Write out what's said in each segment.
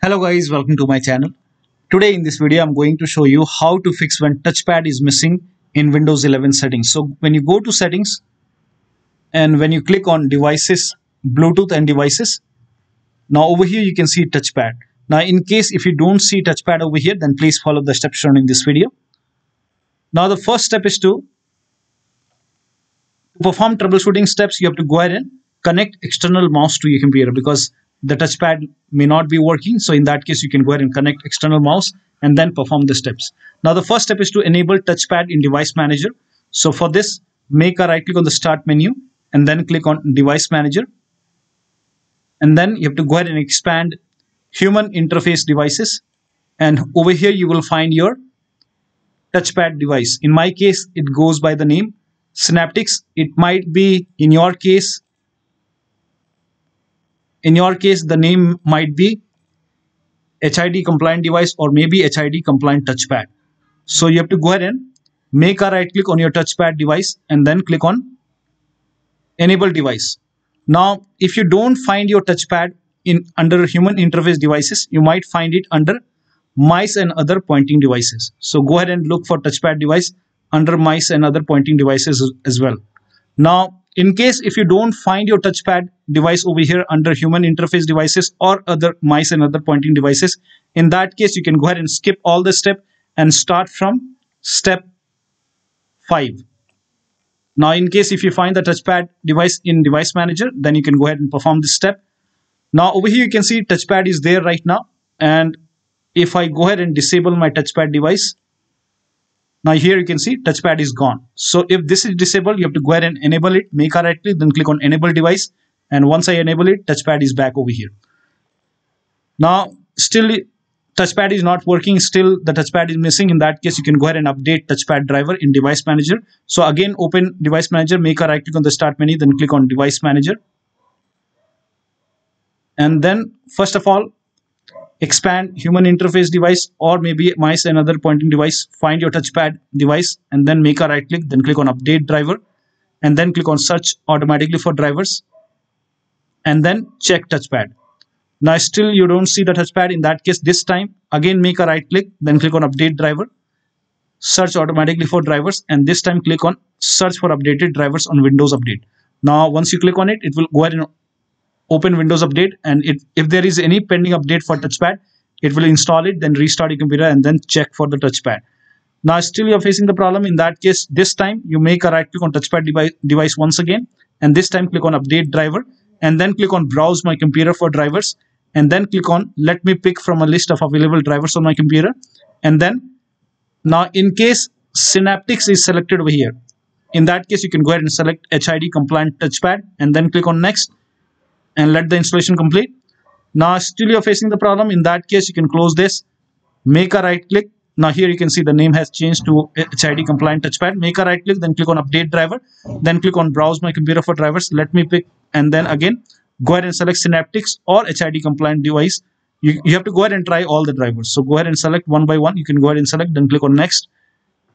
Hello guys, welcome to my channel. Today in this video I'm going to show you how to fix when touchpad is missing in Windows 11 settings. So when you go to settings and when you click on devices, Bluetooth and devices, now over here you can see touchpad. Now in case if you don't see touchpad over here, then please follow the steps shown in this video. Now the first step is to perform troubleshooting steps. You have to go ahead and connect external mouse to your computer because the touchpad may not be working. So in that case, you can go ahead and connect external mouse and then perform the steps. Now the first step is to enable touchpad in device manager. So for this, make a right click on the start menu and then click on device manager. And then you have to go ahead and expand human interface devices. And over here, you will find your touchpad device. In my case, it goes by the name Synaptics. It might be in your case, the name might be HID compliant device or maybe HID compliant touchpad. So you have to go ahead and make a right click on your touchpad device and then click on enable device. Now, if you don't find your touchpad under human interface devices, you might find it under mice and other pointing devices. So go ahead and look for touchpad device under mice and other pointing devices as well. Now, in case if you don't find your touchpad device over here under human interface devices or other mice and other pointing devices, in that case you can go ahead and skip all the step and start from step 5. Now in case if you find the touchpad device in device manager, then you can go ahead and perform this step. Now over here you can see touchpad is there right now, and if I go ahead and disable my touchpad device, now here you can see touchpad is gone. So if this is disabled, you have to go ahead and enable it, make a right click, then click on enable device. And once I enable it, touchpad is back over here. Now still touchpad is not working, still the touchpad is missing. In that case, you can go ahead and update touchpad driver in device manager. So again, open device manager, make a right click on the start menu, then click on device manager. And then first of all, expand human interface device or maybe mice and other pointing device, find your touchpad device and then make a right click, then click on update driver and then click on search automatically for drivers and then check touchpad. Now still you don't see the touchpad. In that case, this time again make a right click, then click on update driver, search automatically for drivers, and this time click on search for updated drivers on Windows Update. Now once you click on it, it will go ahead and open Windows Update, and if there is any pending update for touchpad, it will install it, then restart your computer and then check for the touchpad. Now still you're facing the problem. In that case, this time you make a right click on touchpad device once again, and this time click on update driver and then click on browse my computer for drivers and then click on let me pick from a list of available drivers on my computer. And then now in case Synaptics is selected over here, in that case you can go ahead and select HID compliant touchpad and then click on next and let the installation complete. Now still you're facing the problem. In that case, you can close this, make a right click. Now here you can see the name has changed to HID compliant touchpad. Make a right click, then click on update driver, then click on browse my computer for drivers, let me pick, and then again go ahead and select Synaptics or HID compliant device. You have to go ahead and try all the drivers. So go ahead and select one by one. You can go ahead and select, then click on next,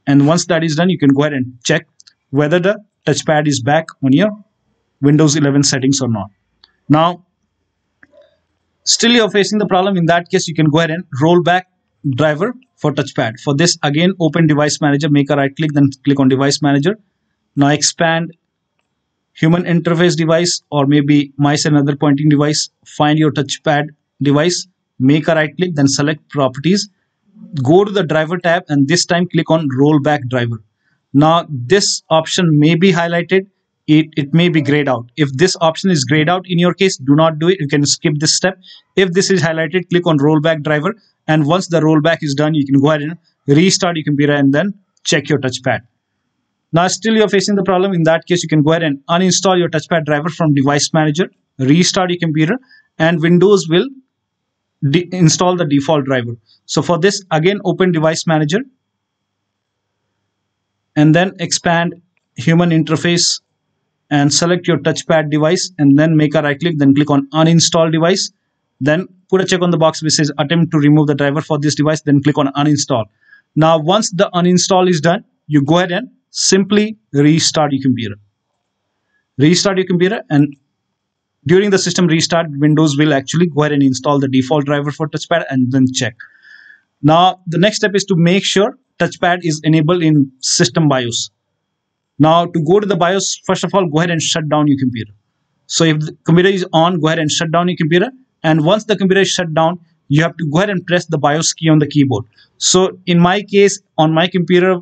and once that is done, you can go ahead and check whether the touchpad is back on your Windows 11 settings or not. Now, still you're facing the problem. In that case, you can go ahead and roll back driver for touchpad. For this, again, open device manager, make a right click, then click on device manager. Now expand human interface device or maybe mice and other pointing device. Find your touchpad device, make a right click, then select properties. Go to the driver tab and this time click on rollback driver. Now this option may be highlighted. It may be grayed out. If this option is grayed out in your case, do not do it. You can skip this step. If this is highlighted, click on rollback driver. And once the rollback is done, you can go ahead and restart your computer and then check your touchpad. Now still you're facing the problem. In that case, you can go ahead and uninstall your touchpad driver from device manager, restart your computer, and Windows will install the default driver. So for this, again, open device manager and then expand human interface and select your touchpad device and then make a right click, then click on uninstall device, then put a check on the box which says attempt to remove the driver for this device, then click on uninstall. Now once the uninstall is done, you go ahead and simply restart your computer. And during the system restart, Windows will actually go ahead and install the default driver for touchpad and then check. Now the next step is to make sure touchpad is enabled in system BIOS. Now to go to the BIOS, first of all, go ahead and shut down your computer. So if the computer is on, go ahead and shut down your computer. And once the computer is shut down, you have to go ahead and press the BIOS key on the keyboard. So in my case, on my computer,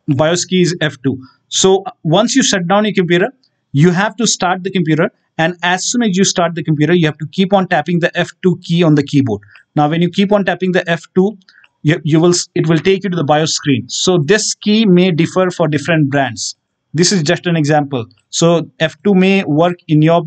BIOS key is F2. So once you shut down your computer, you have to start the computer. And as soon as you start the computer, you have to keep on tapping the F2 key on the keyboard. Now, when you keep on tapping the F2, it will take you to the BIOS screen. So this key may differ for different brands. This is just an example. So F2 may work in your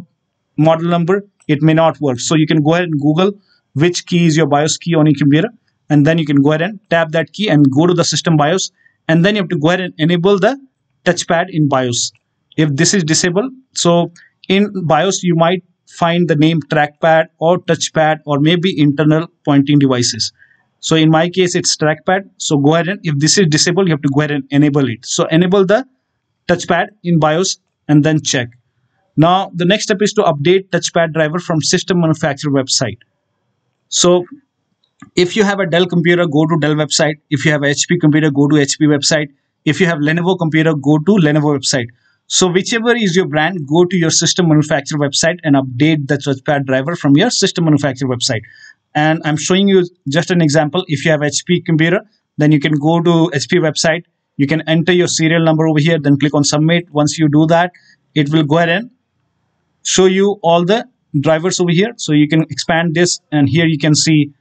model number. It may not work. So you can go ahead and Google which key is your BIOS key on your computer. And then you can go ahead and tap that key and go to the system BIOS. And then you have to go ahead and enable the touchpad in BIOS. If this is disabled, so in BIOS, you might find the name Trackpad or Touchpad or maybe internal pointing devices. So in my case, it's Trackpad. So go ahead and if this is disabled, you have to go ahead and enable it. So enable the touchpad in BIOS and then check. Now the next step is to update touchpad driver from system manufacturer website. So if you have a Dell computer, go to Dell website. If you have a HP computer, go to HP website. If you have Lenovo computer, go to Lenovo website. So whichever is your brand, go to your system manufacturer website and update the touchpad driver from your system manufacturer website. And I'm showing you just an example. If you have HP computer, then you can go to HP website. You can enter your serial number over here, then click on submit. Once you do that, it will go ahead and show you all the drivers over here. So you can expand this, and here you can see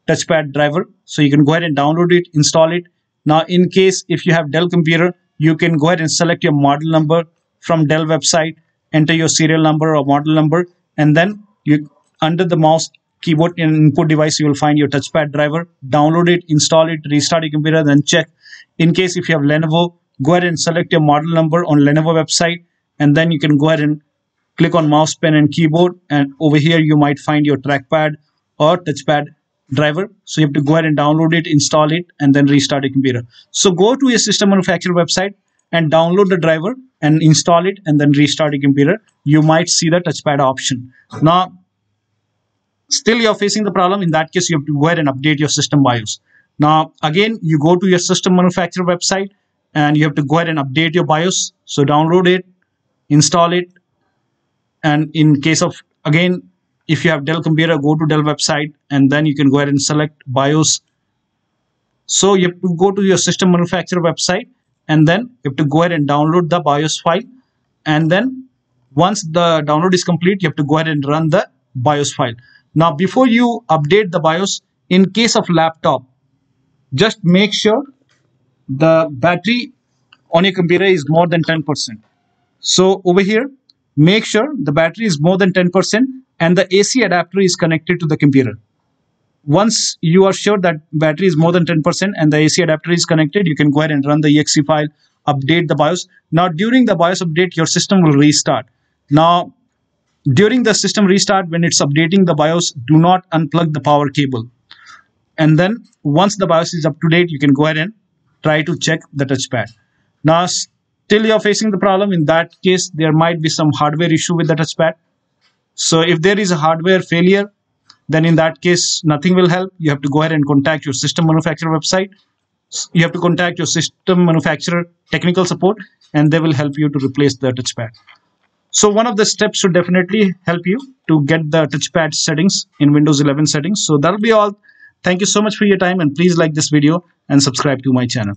touchpad driver. So you can go ahead and download it, install it. Now in case if you have Dell computer, you can go ahead and select your model number from Dell website, enter your serial number or model number, and then you under the mouse keyboard and input device, you will find your touchpad driver. Download it, install it, restart your computer, then check. In case if you have Lenovo, go ahead and select your model number on Lenovo website, and then you can go ahead and click on mouse, pen, and keyboard, and over here you might find your trackpad or touchpad driver. So you have to go ahead and download it, install it, and then restart your computer. So go to your system manufacturer website and download the driver and install it, and then restart your computer. You might see the touchpad option. Now still you're facing the problem. In that case, you have to go ahead and update your system BIOS. Now again, you go to your system manufacturer website and you have to go ahead and update your BIOS. So download it, install it, and in case of, again, if you have Dell computer, go to Dell website and then you can go ahead and select BIOS. So you have to go to your system manufacturer website and then you have to go ahead and download the BIOS file. And then once the download is complete, you have to go ahead and run the BIOS file. Now before you update the BIOS, in case of laptop, just make sure the battery on your computer is more than 10%. So over here, make sure the battery is more than 10% and the AC adapter is connected to the computer. Once you are sure that battery is more than 10% and the AC adapter is connected, you can go ahead and run the exe file, update the BIOS. Now during the BIOS update, your system will restart. Now during the system restart, when it's updating the BIOS, do not unplug the power cable. And then once the BIOS is up to date, you can go ahead and try to check the touchpad. Now still you're facing the problem. In that case, there might be some hardware issue with the touchpad. So if there is a hardware failure, then in that case, nothing will help. You have to go ahead and contact your system manufacturer website. You have to contact your system manufacturer technical support, and they will help you to replace the touchpad. So one of the steps should definitely help you to get the touchpad settings in Windows 11 settings. So that'll be all. Thank you so much for your time, and please like this video and subscribe to my channel.